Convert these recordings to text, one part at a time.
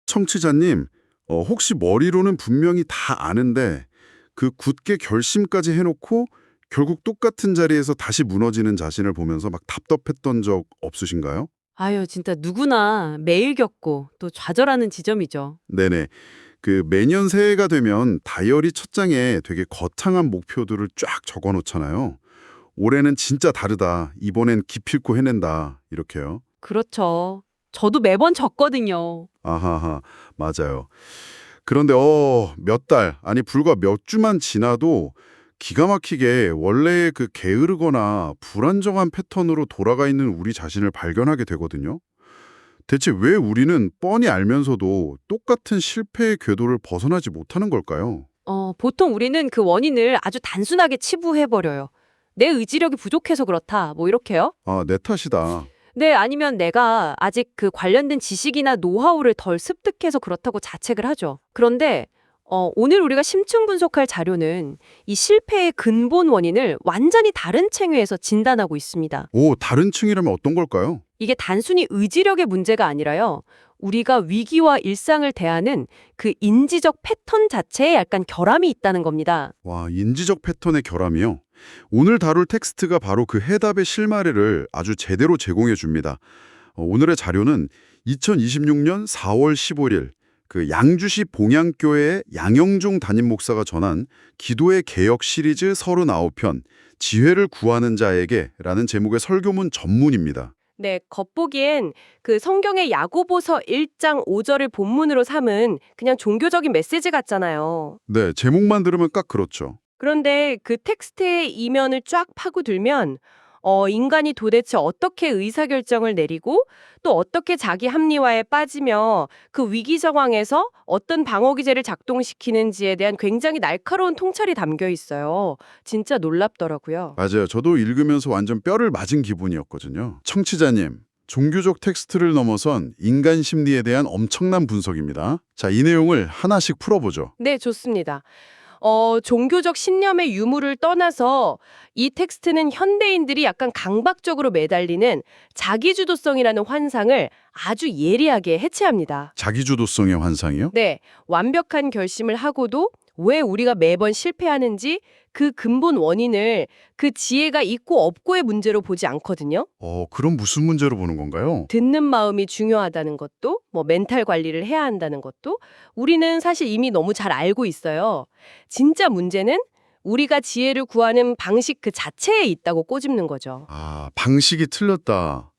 청취자님, 혹시 머리로는 분명히 다 아는데 그 굳게 결심까지 해놓고 결국 똑같은 자리에서 다시 무너지는 자신을 보면서 막 답답했던 적 없으신가요? 아유, 진짜 누구나 매일 겪고 또 좌절하는 지점이죠. 네네. 그 매년 새해가 되면 다이어리 첫 장에 되게 거창한 목표들을 쫙 적어 놓잖아요. 올해는 진짜 다르다. 이번엔 기필코 해낸다. 이렇게요. 그렇죠. 저도 매번 적거든요. 아하하, 맞아요. 그런데 몇 달, 아니 불과 몇 주만 지나도 기가 막히게 원래의 그 게으르거나 불안정한 패턴으로 돌아가 있는 우리 자신을 발견하게 되거든요. 대체 왜 우리는 뻔히 알면서도 똑같은 실패의 궤도를 벗어나지 못하는 걸까요? 보통 우리는 그 원인을 아주 단순하게 치부해버려요. 내 의지력이 부족해서 그렇다. 뭐 이렇게요? 아, 내 탓이다. 네, 아니면 내가 아직 그 관련된 지식이나 노하우를 덜 습득해서 그렇다고 자책을 하죠. 그런데 오늘 우리가 심층 분석할 자료는 이 실패의 근본 원인을 완전히 다른 층위에서 진단하고 있습니다. 오, 다른 층이라면 어떤 걸까요? 이게 단순히 의지력의 문제가 아니라요. 우리가 위기와 일상을 대하는 그 인지적 패턴 자체에 약간 결함이 있다는 겁니다. 와, 인지적 패턴의 결함이요. 오늘 다룰 텍스트가 바로 그 해답의 실마리를 아주 제대로 제공해 줍니다. 오늘의 자료는 2026년 4월 15일 그 양주시 봉양교회 양영종 담임 목사가 전한 기도의 개혁 시리즈 39편 지혜를 구하는 자에게라는 제목의 설교문 전문입니다. 네, 겉보기엔 그 성경의 야고보서 1장 5절을 본문으로 삼은 그냥 종교적인 메시지 같잖아요. 네, 제목만 들으면 딱 그렇죠. 그런데 그 텍스트의 이면을 쫙 파고들면 인간이 도대체 어떻게 의사결정을 내리고 또 어떻게 자기 합리화에 빠지며 그 위기 상황에서 어떤 방어기제를 작동시키는지에 대한 굉장히 날카로운 통찰이 담겨 있어요. 진짜 놀랍더라고요. 맞아요. 저도 읽으면서 완전 뼈를 맞은 기분이었거든요. 청취자님, 종교적 텍스트를 넘어선 인간 심리에 대한 엄청난 분석입니다. 자, 이 내용을 하나씩 풀어보죠. 네, 좋습니다. 종교적 신념의 유무를 떠나서 이 텍스트는 현대인들이 약간 강박적으로 매달리는 자기주도성이라는 환상을 아주 예리하게 해체합니다. 자기주도성의 환상이요? 네, 완벽한 결심을 하고도 왜 우리가 매번 실패하는지 그 근본 원인을 그 지혜가 있고 없고의 문제로 보지 않거든요. 그럼 무슨 문제로 보는 건가요? 듣는 마음이 중요하다는 것도, 뭐 멘탈 관리를 해야 한다는 것도 우리는 사실 이미 너무 잘 알고 있어요. 진짜 문제는 우리가 지혜를 구하는 방식 그 자체에 있다고 꼬집는 거죠. 아, 방식이 틀렸다.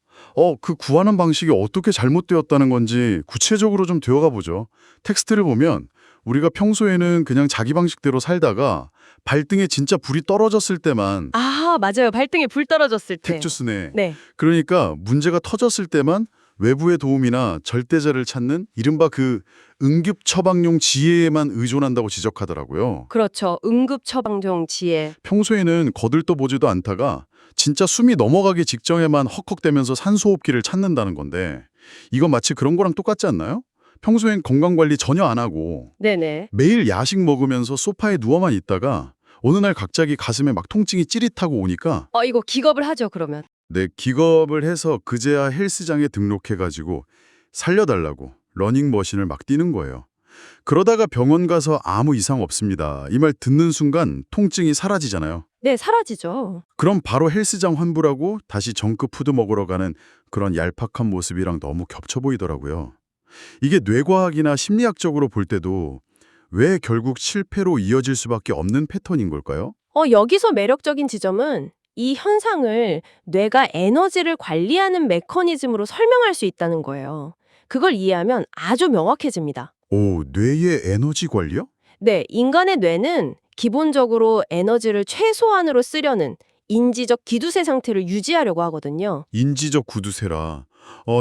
그 구하는 방식이 어떻게 잘못되었다는 건지 구체적으로 좀 되어가 보죠. 텍스트를 보면 우리가 평소에는 그냥 자기 방식대로 살다가 발등에 진짜 불이 떨어졌을 때만 아, 맞아요. 발등에 불 떨어졌을 때. 택주스네. 네. 그러니까 문제가 터졌을 때만 외부의 도움이나 절대자를 찾는 이른바 그 응급 처방용 지혜에만 의존한다고 지적하더라고요. 그렇죠. 응급 처방용 지혜. 평소에는 거들떠보지도 않다가 진짜 숨이 넘어가기 직전에만 헉헉대면서 산소호흡기를 찾는다는 건데 이건 마치 그런 거랑 똑같지 않나요? 평소엔 건강관리 전혀 안 하고 네네. 매일 야식 먹으면서 소파에 누워만 있다가 어느 날 갑자기 가슴에 막 통증이 찌릿하고 오니까 이거 기겁을 하죠, 그러면. 내 기겁을 해서 그제야 헬스장에 등록해가지고 살려달라고 러닝머신을 막 뛰는 거예요. 그러다가 병원 가서 아무 이상 없습니다. 이 말 듣는 순간 통증이 사라지잖아요. 네, 사라지죠. 그럼 바로 헬스장 환불하고 다시 정크푸드 먹으러 가는 그런 얄팍한 모습이랑 너무 겹쳐 보이더라고요. 이게 뇌과학이나 심리학적으로 볼 때도 왜 결국 실패로 이어질 수밖에 없는 패턴인 걸까요? 여기서 매력적인 지점은 이 현상을 뇌가 에너지를 관리하는 메커니즘으로 설명할 수 있다는 거예요. 그걸 이해하면 아주 명확해집니다. 오, 뇌의 에너지 관리요? 네, 인간의 뇌는 기본적으로 에너지를 최소한으로 쓰려는 인지적 기두세 상태를 유지하려고 하거든요. 인지적 구두쇠라.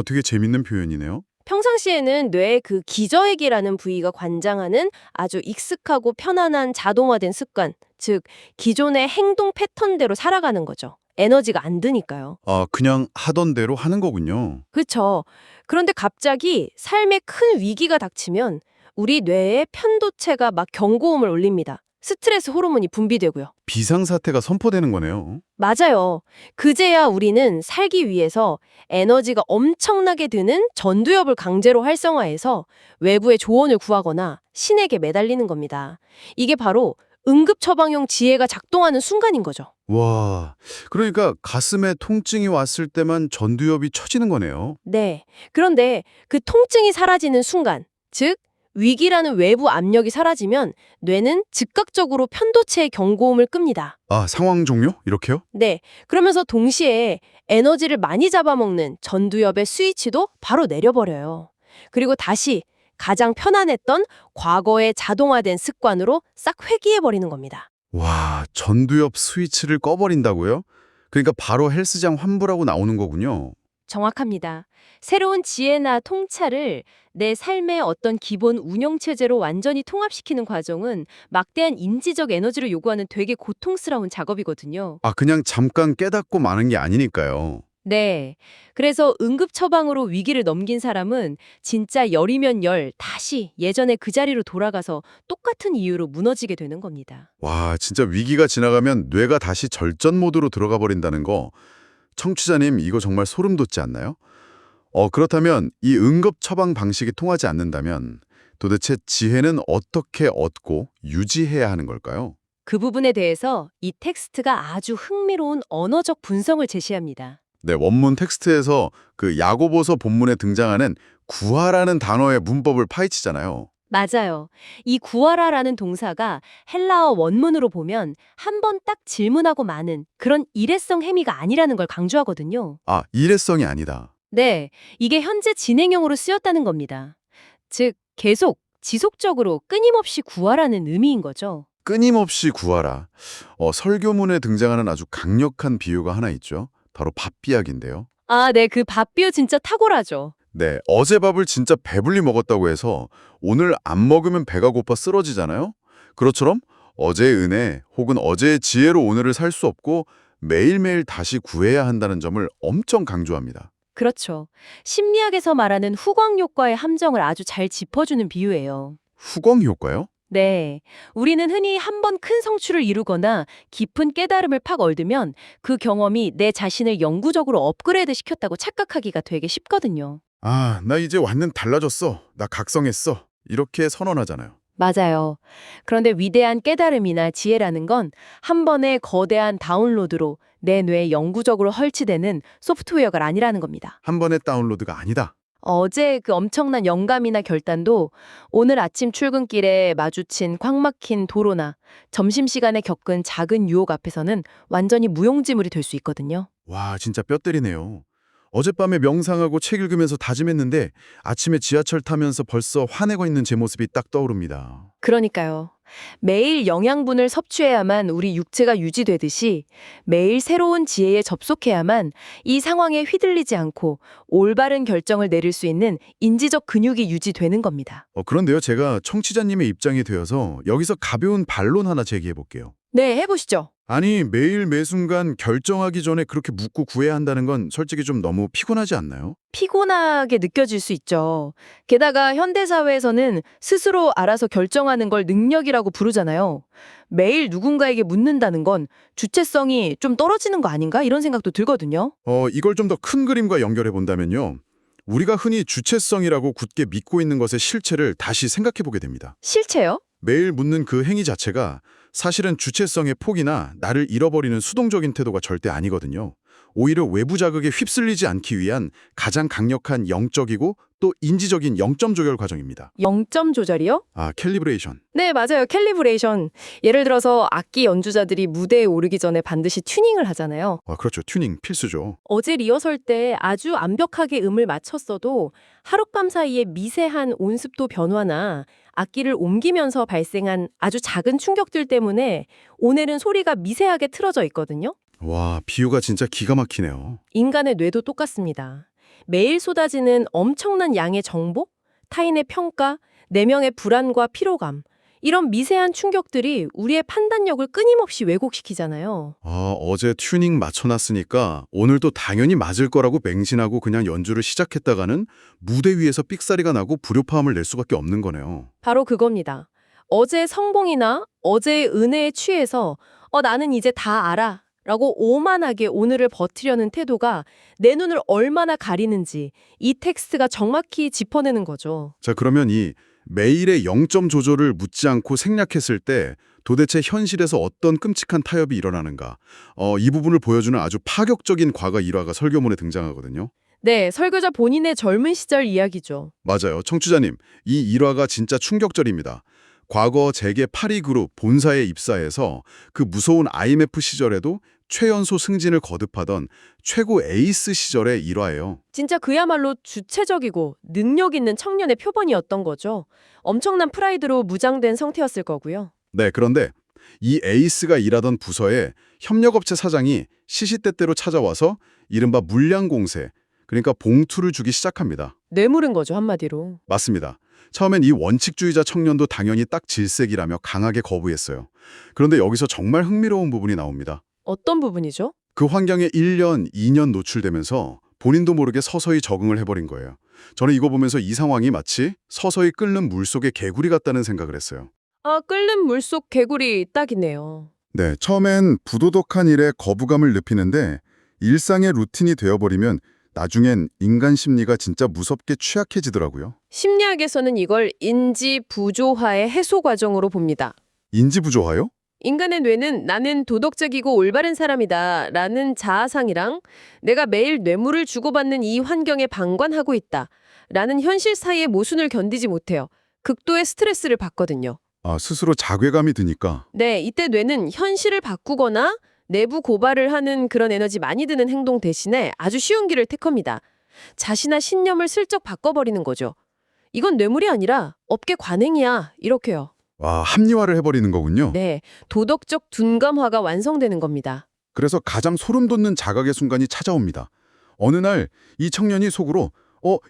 되게 재밌는 표현이네요. 평상시에는 뇌의 그 기저핵이라는 부위가 관장하는 아주 익숙하고 편안한 자동화된 습관, 즉 기존의 행동 패턴대로 살아가는 거죠. 에너지가 안 드니까요. 아, 그냥 하던 대로 하는 거군요. 그렇죠. 그런데 갑자기 삶에 큰 위기가 닥치면 우리 뇌의 편도체가 막 경고음을 울립니다. 스트레스 호르몬이 분비되고요. 비상사태가 선포되는 거네요. 맞아요. 그제야 우리는 살기 위해서 에너지가 엄청나게 드는 전두엽을 강제로 활성화해서 외부의 조언을 구하거나 신에게 매달리는 겁니다. 이게 바로 응급처방용 지혜가 작동하는 순간인 거죠. 와, 그러니까 가슴에 통증이 왔을 때만 전두엽이 쳐지는 거네요. 네. 그런데 그 통증이 사라지는 순간, 즉 위기라는 외부 압력이 사라지면 뇌는 즉각적으로 편도체의 경고음을 끕니다. 아, 상황 종료? 이렇게요? 네. 그러면서 동시에 에너지를 많이 잡아먹는 전두엽의 스위치도 바로 내려버려요. 그리고 다시 가장 편안했던 과거의 자동화된 습관으로 싹 회귀해버리는 겁니다. 와, 전두엽 스위치를 꺼버린다고요? 그러니까 바로 헬스장 환불하고 나오는 거군요. 정확합니다. 새로운 지혜나 통찰을 내 삶의 어떤 기본 운영체제로 완전히 통합시키는 과정은 막대한 인지적 에너지를 요구하는 되게 고통스러운 작업이거든요. 아, 그냥 잠깐 깨닫고 마는 게 아니니까요. 네. 그래서 응급 처방으로 위기를 넘긴 사람은 진짜 열이면 열 다시 예전에 그 자리로 돌아가서 똑같은 이유로 무너지게 되는 겁니다. 와, 진짜 위기가 지나가면 뇌가 다시 절전 모드로 들어가 버린다는 거. 청취자님, 이거 정말 소름 돋지 않나요? 그렇다면 이 응급 처방 방식이 통하지 않는다면 도대체 지혜는 어떻게 얻고 유지해야 하는 걸까요? 그 부분에 대해서 이 텍스트가 아주 흥미로운 언어적 분석을 제시합니다. 네, 원문 텍스트에서 그 야고보서 본문에 등장하는 구하라는 단어의 문법을 파헤치잖아요. 맞아요. 이 구하라라는 동사가 헬라어 원문으로 보면 한 번 딱 질문하고 마는 그런 일회성 행위가 아니라는 걸 강조하거든요. 아, 일회성이 아니다. 네, 이게 현재 진행형으로 쓰였다는 겁니다. 즉, 계속, 지속적으로 끊임없이 구하라는 의미인 거죠. 끊임없이 구하라. 설교문에 등장하는 아주 강력한 비유가 하나 있죠. 바로 밥비약인데요. 아, 네, 그 밥비유 진짜 탁월하죠. 네, 어제 밥을 진짜 배불리 먹었다고 해서 오늘 안 먹으면 배가 고파 쓰러지잖아요. 그것처럼 어제의 은혜 혹은 어제의 지혜로 오늘을 살 수 없고 매일매일 다시 구해야 한다는 점을 엄청 강조합니다. 그렇죠. 심리학에서 말하는 후광 효과의 함정을 아주 잘 짚어주는 비유예요. 후광 효과요? 네. 우리는 흔히 한 번 큰 성취를 이루거나 깊은 깨달음을 팍 얻으면 그 경험이 내 자신을 영구적으로 업그레이드 시켰다고 착각하기가 되게 쉽거든요. 아, 나 이제 완전 달라졌어. 나 각성했어. 이렇게 선언하잖아요. 맞아요. 그런데 위대한 깨달음이나 지혜라는 건 한 번의 거대한 다운로드로 내 뇌에 영구적으로 헐치되는 소프트웨어가 아니라는 겁니다. 한 번의 다운로드가 아니다. 어제 그 엄청난 영감이나 결단도 오늘 아침 출근길에 마주친 꽉 막힌 도로나 점심시간에 겪은 작은 유혹 앞에서는 완전히 무용지물이 될 수 있거든요. 와, 진짜 뼈 때리네요. 어젯밤에 명상하고 책 읽으면서 다짐했는데 아침에 지하철 타면서 벌써 화내고 있는 제 모습이 딱 떠오릅니다. 그러니까요. 매일 영양분을 섭취해야만 우리 육체가 유지되듯이 매일 새로운 지혜에 접속해야만 이 상황에 휘둘리지 않고 올바른 결정을 내릴 수 있는 인지적 근육이 유지되는 겁니다. 그런데요, 제가 청취자님의 입장이 되어서 여기서 가벼운 반론 하나 제기해 볼게요. 네, 해보시죠. 아니, 매일 매순간 결정하기 전에 그렇게 묻고 구해야 한다는 건 솔직히 좀 너무 피곤하지 않나요? 피곤하게 느껴질 수 있죠. 게다가 현대사회에서는 스스로 알아서 결정하는 걸 능력이라고 부르잖아요. 매일 누군가에게 묻는다는 건 주체성이 좀 떨어지는 거 아닌가? 이런 생각도 들거든요. 이걸 좀 더 큰 그림과 연결해 본다면요. 우리가 흔히 주체성이라고 굳게 믿고 있는 것의 실체를 다시 생각해 보게 됩니다. 실체요? 매일 묻는 그 행위 자체가 사실은 주체성의 포기나 나를 잃어버리는 수동적인 태도가 절대 아니거든요. 오히려 외부 자극에 휩쓸리지 않기 위한 가장 강력한 영적이고 또 인지적인 영점 조절 과정입니다. 0점 조절이요? 아, 캘리브레이션. 네, 맞아요. 캘리브레이션. 예를 들어서 악기 연주자들이 무대에 오르기 전에 반드시 튜닝을 하잖아요. 아, 그렇죠. 튜닝 필수죠. 어제 리허설 때 아주 완벽하게 음을 맞췄어도 하룻밤 사이에 미세한 온습도 변화나 악기를 옮기면서 발생한 아주 작은 충격들 때문에 오늘은 소리가 미세하게 틀어져 있거든요. 와, 비유가 진짜 기가 막히네요. 인간의 뇌도 똑같습니다. 매일 쏟아지는 엄청난 양의 정보, 타인의 평가, 내면의 불안과 피로감, 이런 미세한 충격들이 우리의 판단력을 끊임없이 왜곡시키잖아요. 아, 어제 튜닝 맞춰놨으니까 오늘도 당연히 맞을 거라고 맹신하고 그냥 연주를 시작했다가는 무대 위에서 삑사리가 나고 불효파음을 낼 수밖에 없는 거네요. 바로 그겁니다. 어제 성공이나 어제의 은혜에 취해서 나는 이제 다 알아 라고 오만하게 오늘을 버티려는 태도가 내 눈을 얼마나 가리는지 이 텍스트가 정확히 짚어내는 거죠. 자, 그러면 이 매일의 0점 조절을 묻지 않고 생략했을 때 도대체 현실에서 어떤 끔찍한 타협이 일어나는가? 이 부분을 보여주는 아주 파격적인 과거 일화가 설교문에 등장하거든요. 네, 설교자 본인의 젊은 시절 이야기죠. 맞아요. 청취자님, 이 일화가 진짜 충격적입니다. 과거 재계 8위 그룹 본사에 입사해서 그 무서운 IMF 시절에도 최연소 승진을 거듭하던 최고 에이스 시절의 일화예요. 진짜 그야말로 주체적이고 능력 있는 청년의 표본이었던 거죠. 엄청난 프라이드로 무장된 상태였을 거고요. 네, 그런데 이 에이스가 일하던 부서에 협력업체 사장이 시시때때로 찾아와서 이른바 물량 공세, 그러니까 봉투를 주기 시작합니다. 뇌물은 거죠, 한마디로. 맞습니다. 처음엔 이 원칙주의자 청년도 당연히 딱 질색이라며 강하게 거부했어요. 그런데 여기서 정말 흥미로운 부분이 나옵니다. 어떤 부분이죠? 그 환경에 1년, 2년 노출되면서 본인도 모르게 서서히 적응을 해버린 거예요. 저는 이거 보면서 이 상황이 마치 서서히 끓는 물속의 개구리 같다는 생각을 했어요. 끓는 물속 개구리 딱이네요. 네, 처음엔 부도덕한 일에 거부감을 느끼는데 일상의 루틴이 되어버리면 나중엔 인간 심리가 진짜 무섭게 취약해지더라고요. 심리학에서는 이걸 인지 부조화의 해소 과정으로 봅니다. 인지 부조화요? 인간의 뇌는 나는 도덕적이고 올바른 사람이다 라는 자아상이랑 내가 매일 뇌물을 주고받는 이 환경에 방관하고 있다 라는 현실 사이의 모순을 견디지 못해요. 극도의 스트레스를 받거든요. 아, 스스로 자괴감이 드니까. 네, 이때 뇌는 현실을 바꾸거나 내부 고발을 하는 그런 에너지 많이 드는 행동 대신에 아주 쉬운 길을 택합니다. 자신의 신념을 슬쩍 바꿔버리는 거죠. 이건 뇌물이 아니라 업계 관행이야 이렇게요. 와, 합리화를 해버리는 거군요. 네, 도덕적 둔감화가 완성되는 겁니다. 그래서 가장 소름 돋는 자각의 순간이 찾아옵니다. 어느 날 이 청년이 속으로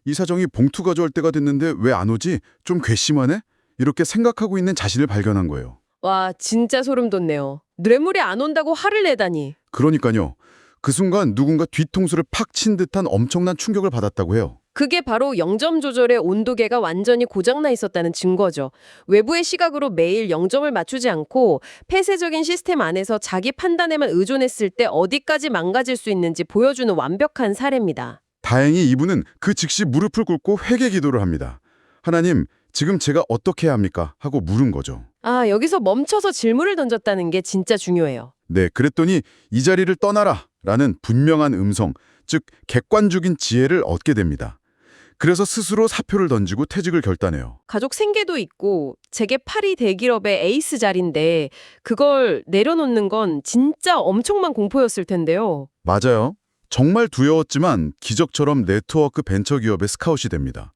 이 사정이 봉투 가져올 때가 됐는데 왜 안 오지? 좀 괘씸하네? 이렇게 생각하고 있는 자신을 발견한 거예요. 와, 진짜 소름 돋네요. 뇌물이 안 온다고 화를 내다니. 그러니까요. 그 순간 누군가 뒤통수를 팍 친 듯한 엄청난 충격을 받았다고 해요. 그게 바로 0점 조절의 온도계가 완전히 고장나 있었다는 증거죠. 외부의 시각으로 매일 0점을 맞추지 않고 폐쇄적인 시스템 안에서 자기 판단에만 의존했을 때 어디까지 망가질 수 있는지 보여주는 완벽한 사례입니다. 다행히 이분은 그 즉시 무릎을 꿇고 회개 기도를 합니다. 하나님, 지금 제가 어떻게 해야 합니까? 하고 물은 거죠. 여기서 멈춰서 질문을 던졌다는 게 진짜 중요해요. 네, 그랬더니 이 자리를 떠나라 라는 분명한 음성, 즉 객관적인 지혜를 얻게 됩니다. 그래서 스스로 사표를 던지고 퇴직을 결단해요. 가족 생계도 있고 재계 8위 대기업의 에이스 자리인데 그걸 내려놓는 건 진짜 엄청난 공포였을 텐데요. 맞아요. 정말 두려웠지만 기적처럼 네트워크 벤처기업의 스카웃이 됩니다.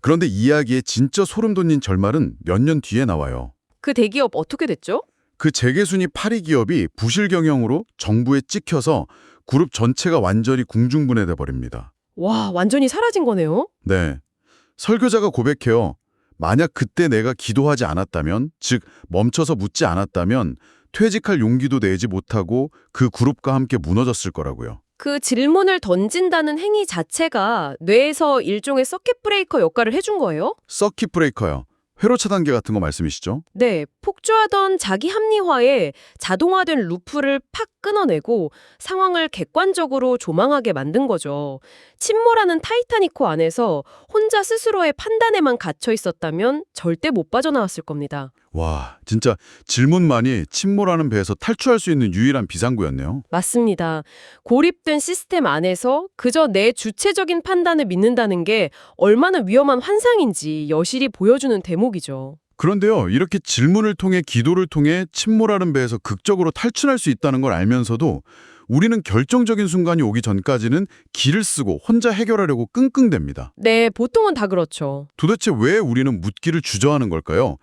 그런데 이야기의 진짜 소름 돋는 결말은 몇 년 뒤에 나와요. 그 대기업 어떻게 됐죠? 그 재계순위 8위 기업이 부실 경영으로 정부에 찍혀서 그룹 전체가 완전히 궁중분해돼 버립니다. 와, 완전히 사라진 거네요. 네. 설교자가 고백해요. 만약 그때 내가 기도하지 않았다면, 즉 멈춰서 묻지 않았다면 퇴직할 용기도 내지 못하고 그 그룹과 함께 무너졌을 거라고요. 그 질문을 던진다는 행위 자체가 뇌에서 일종의 서킷 브레이커 역할을 해준 거예요? 서킷 브레이커요. 회로 차단계 같은 거 말씀이시죠? 네, 폭주하던 자기 합리화에 자동화된 루프를 팍 끊어내고 상황을 객관적으로 조망하게 만든 거죠. 침몰하는 타이타닉호 안에서 혼자 스스로의 판단에만 갇혀 있었다면 절대 못 빠져나왔을 겁니다. 와, 진짜 질문만이 침몰하는 배에서 탈출할 수 있는 유일한 비상구였네요. 맞습니다. 고립된 시스템 안에서 그저 내 주체적인 판단을 믿는다는 게 얼마나 위험한 환상인지 여실히 보여주는 대목이죠. 그런데요, 이렇게 질문을 통해 기도를 통해 침몰하는 배에서 극적으로 탈출할 수 있다는 걸 알면서도 우리는 결정적인 순간이 오기 전까지는 길을 쓰고 혼자 해결하려고 끙끙댑니다. 네, 보통은 다 그렇죠. 도대체 왜 우리는 묻기를 주저하는 걸까요?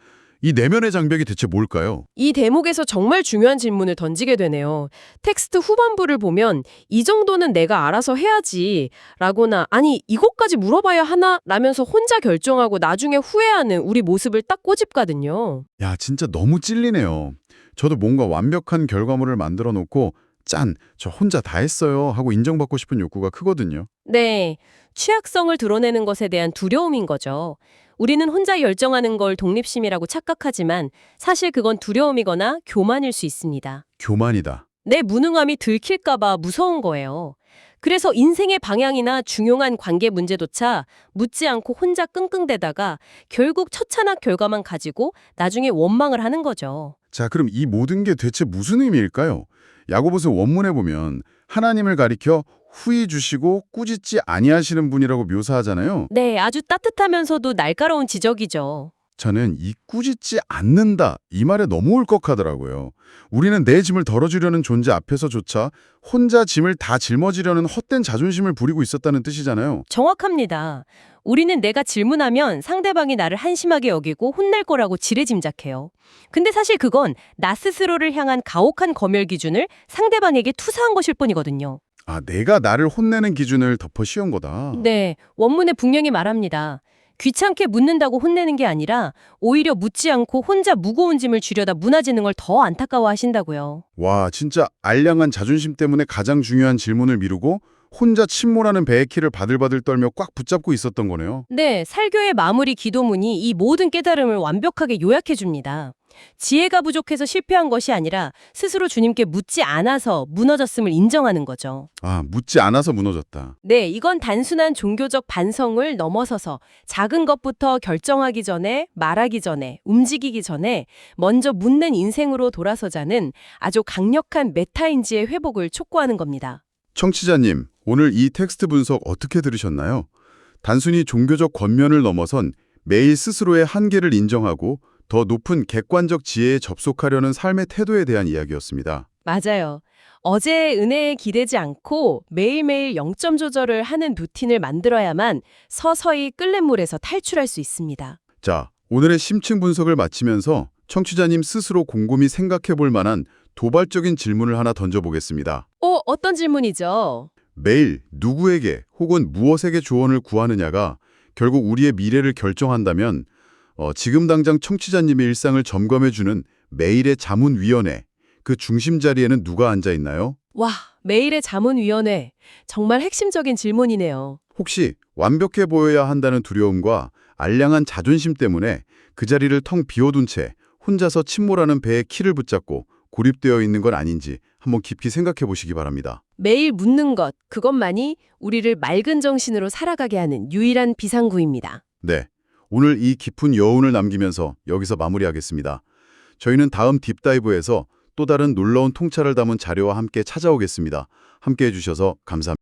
이 내면의 장벽이 대체 뭘까요? 이 대목에서 정말 중요한 질문을 던지게 되네요. 텍스트 후반부를 보면 이 정도는 내가 알아서 해야지 라거나 아니 이것까지 물어봐야 하나 라면서 혼자 결정하고 나중에 후회하는 우리 모습을 딱 꼬집거든요. 야, 진짜 너무 찔리네요. 저도 뭔가 완벽한 결과물을 만들어 놓고 짠, 저 혼자 다 했어요 하고 인정받고 싶은 욕구가 크거든요. 네, 취약성을 드러내는 것에 대한 두려움인 거죠. 우리는 혼자 열정하는 걸 독립심이라고 착각하지만 사실 그건 두려움이거나 교만일 수 있습니다. 교만이다. 내 무능함이 들킬까봐 무서운 거예요. 그래서 인생의 방향이나 중요한 관계 문제조차 묻지 않고 혼자 끙끙대다가 결국 처참한 결과만 가지고 나중에 원망을 하는 거죠. 자, 그럼 이 모든 게 대체 무슨 의미일까요? 야고보서 원문에 보면 하나님을 가리켜 후히 주시고 꾸짖지 아니하시는 분이라고 묘사하잖아요. 네, 아주 따뜻하면서도 날카로운 지적이죠. 저는 이 꾸짖지 않는다 이 말에 너무 울컥하더라고요. 우리는 내 짐을 덜어주려는 존재 앞에서조차 혼자 짐을 다 짊어지려는 헛된 자존심을 부리고 있었다는 뜻이잖아요. 정확합니다. 우리는 내가 질문하면 상대방이 나를 한심하게 여기고 혼낼 거라고 지레짐작해요. 근데 사실 그건 나 스스로를 향한 가혹한 검열 기준을 상대방에게 투사한 것일 뿐이거든요. 아, 내가 나를 혼내는 기준을 덮어 씌운 거다. 네, 원문에 분명히 말합니다. 귀찮게 묻는다고 혼내는 게 아니라 오히려 묻지 않고 혼자 무거운 짐을 쥐려다 무너지는 걸 더 안타까워하신다고요. 와, 진짜 알량한 자존심 때문에 가장 중요한 질문을 미루고 혼자 침몰하는 배의 키를 바들바들 떨며 꽉 붙잡고 있었던 거네요. 네, 설교의 마무리 기도문이 이 모든 깨달음을 완벽하게 요약해 줍니다. 지혜가 부족해서 실패한 것이 아니라 스스로 주님께 묻지 않아서 무너졌음을 인정하는 거죠. 아, 묻지 않아서 무너졌다. 네, 이건 단순한 종교적 반성을 넘어서서 작은 것부터 결정하기 전에, 말하기 전에, 움직이기 전에 먼저 묻는 인생으로 돌아서자는 아주 강력한 메타인지의 회복을 촉구하는 겁니다. 청취자님, 오늘 이 텍스트 분석 어떻게 들으셨나요? 단순히 종교적 권면을 넘어선 매일 스스로의 한계를 인정하고 더 높은 객관적 지혜에 접속하려는 삶의 태도에 대한 이야기였습니다. 맞아요. 어제의 은혜에 기대지 않고 매일매일 0점 조절을 하는 루틴을 만들어야만 서서히 끓는 물에서 탈출할 수 있습니다. 자, 오늘의 심층 분석을 마치면서 청취자님 스스로 곰곰이 생각해 볼 만한 도발적인 질문을 하나 던져보겠습니다. 어떤 질문이죠? 매일 누구에게 혹은 무엇에게 조언을 구하느냐가 결국 우리의 미래를 결정한다면 지금 당장 청취자님의 일상을 점검해주는 매일의 자문위원회, 그 중심 자리에는 누가 앉아 있나요? 와, 매일의 자문위원회. 정말 핵심적인 질문이네요. 혹시 완벽해 보여야 한다는 두려움과 알량한 자존심 때문에 그 자리를 텅 비워둔 채 혼자서 침몰하는 배의 키를 붙잡고 고립되어 있는 건 아닌지 한번 깊이 생각해 보시기 바랍니다. 매일 묻는 것, 그것만이 우리를 맑은 정신으로 살아가게 하는 유일한 비상구입니다. 네, 오늘 이 깊은 여운을 남기면서 여기서 마무리하겠습니다. 저희는 다음 딥다이브에서 또 다른 놀라운 통찰을 담은 자료와 함께 찾아오겠습니다. 함께 해주셔서 감사합니다.